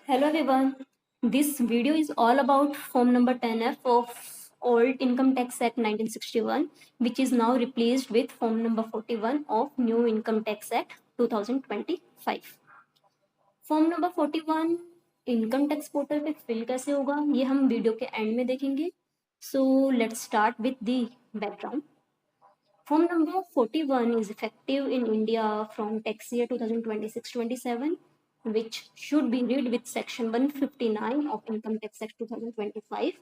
Hello everyone. This video is all about Form number 10F of Old Income Tax Act 1961, which is now replaced with Form number 41 of New Income Tax Act 2025. Form number 41 income tax portal पे fill कैसे होगा ये हम video के and में देखेंगे. So let's start with the background. Form number 41 is effective in India from tax year 2026-27, which should be read with section 159 of Income Tax Act 2025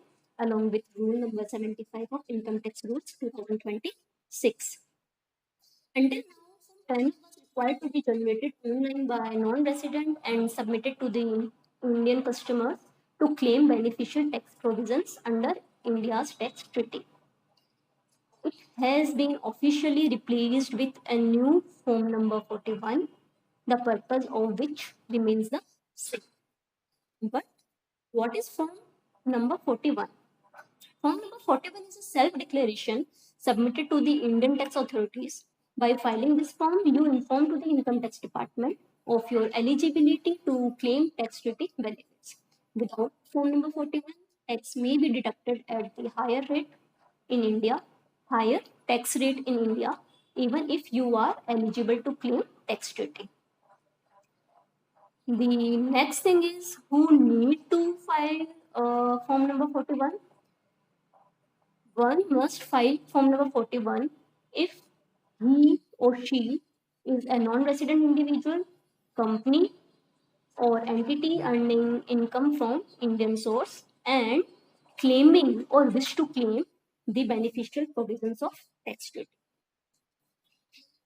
along with rule number 75 of Income Tax Rules 2026. Until now, Form 10 was required to be generated online by non-resident and submitted to the Indian customers to claim beneficial tax provisions under India's tax treaty. It has been officially replaced with a new Form number 41, the purpose of which remains the same. But what is Form number 41? Form number 41 is a self-declaration submitted to the Indian tax authorities. By filing this form, you inform to the Income Tax Department of your eligibility to claim tax treaty benefits. Without Form number 41, tax may be deducted at the higher tax rate in India, even if you are eligible to claim tax treaty. The next thing is who need to file Form number 41. One must file Form number 41 if he or she is a non-resident individual, company, or entity earning income from Indian source and claiming or wish to claim the beneficial provisions of tax treaty.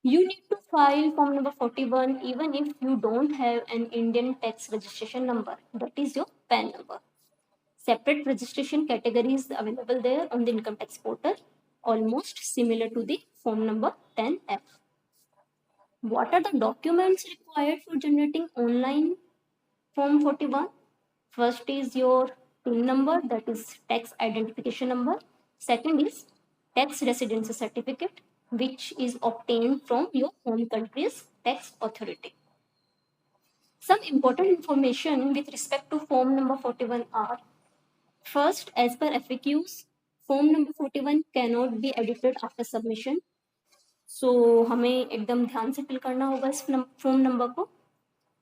You need to file Form number 41 even if you don't have an Indian tax registration number, that is your PAN number. Separate registration categories available there on the income tax portal, almost similar to the Form number 10F. What are the documents required for generating online Form 41? First is your PIN number, that is tax identification number. Second is tax residency certificate, which is obtained from your home country's tax authority. Some important information with respect to Form number 41 are: first, as per FAQs, Form number 41 cannot be edited after submission. So हमें एकदम ध्यान से fill करना होगा इस form number को.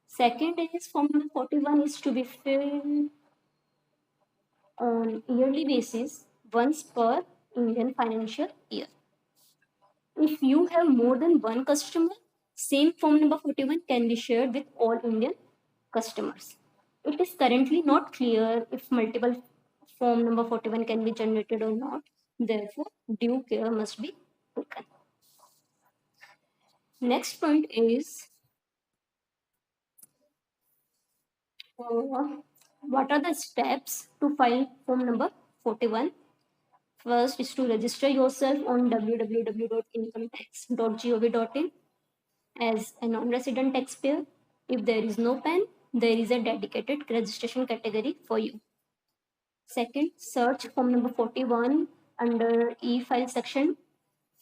Second is Form number 41 is to be filled on yearly basis once per Indian financial year. If you have more than one customer, same Form number 41 can be shared with all Indian customers. It is currently not clear if multiple Form number 41 can be generated or not. Therefore, due care must be taken. Next point is what are the steps to file Form number 41? First is to register yourself on www.incometax.gov.in as a non-resident taxpayer. If there is no PAN, there is a dedicated registration category for you. Second, search Form number 41 under e-file section.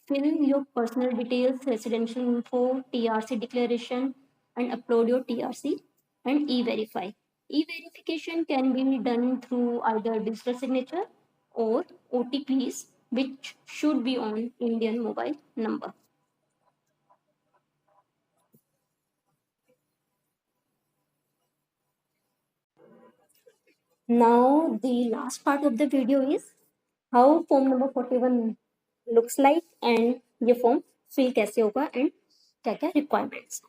Fill your personal details, residential info, TRC declaration, and upload your TRC and e-verify. E-verification can be done through either digital signature or OTPs, which should be on Indian mobile number. Now, the last part of the video is how Form number 41 looks like and ये form fill कैसे होगा and क्या क्या requirements.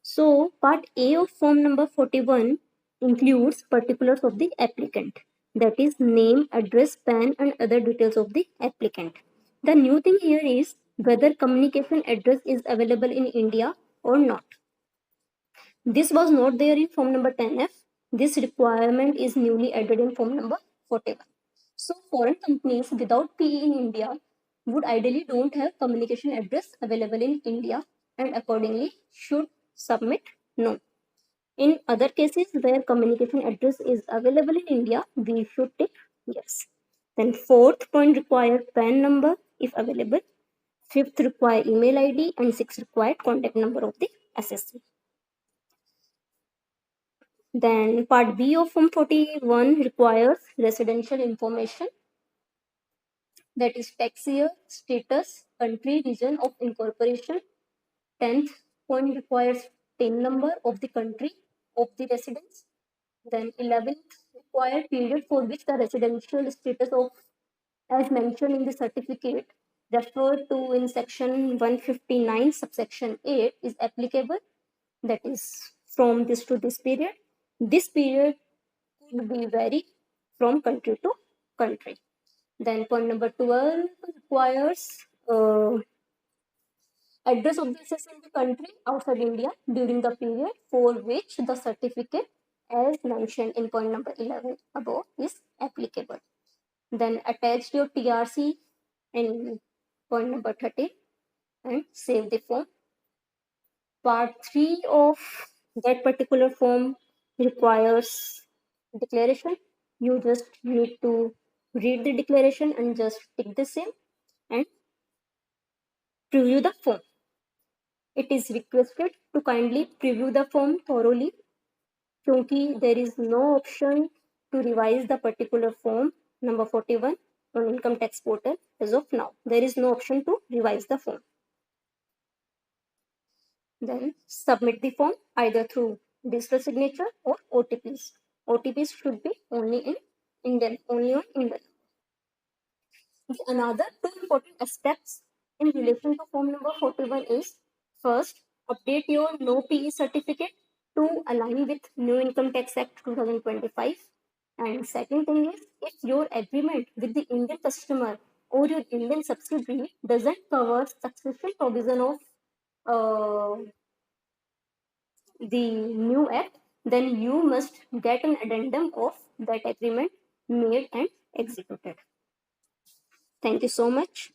So, part A of Form number 41 includes particulars of the applicant, that is name, address, PAN and other details of the applicant. The new thing here is whether communication address is available in India or not. This was not there in Form number 10F. This requirement is newly added in Form number 41. So, foreign companies without PE in India would ideally don't have communication address available in India and accordingly should submit no. In other cases where communication address is available in India, we should tick yes. Then fourth point, require PAN number if available. Fifth, require email ID, and sixth, require contact number of the assessor. Then part B of Form 41 requires residential information, that is tax year, status, country, region of incorporation. 10th point requires TIN number of the country of the residence. Then 11th required period for which the residential status of, as mentioned in the certificate referred to in section 159 subsection 8 is applicable, that is from this to this period. This period could be vary from country to country. Then point number 12 requires address of the assessor in the country outside India during the period for which the certificate, as mentioned in point number 11 above, is applicable. Then attach your TRC in point number 30 and save the form. Part 3 of that particular form requires declaration. You just need to read the declaration and just tick the same and preview the form. It is requested to kindly preview the form thoroughly, क्योंकि there is no option to revise the particular form number 41 on income tax portal as of now. There is no option to revise the form. Then submit the form either through digital signature or OTPs. OTPs should be only in Indian, only on Indian. Another two important aspects in relation to form number 41 is, first, update your no PE certificate to align with New Income Tax Act 2025. And second thing is, if your agreement with the Indian customer or your Indian subsidiary doesn't cover succession provision of the new act, then you must get an addendum of that agreement made and executed. Thank you so much.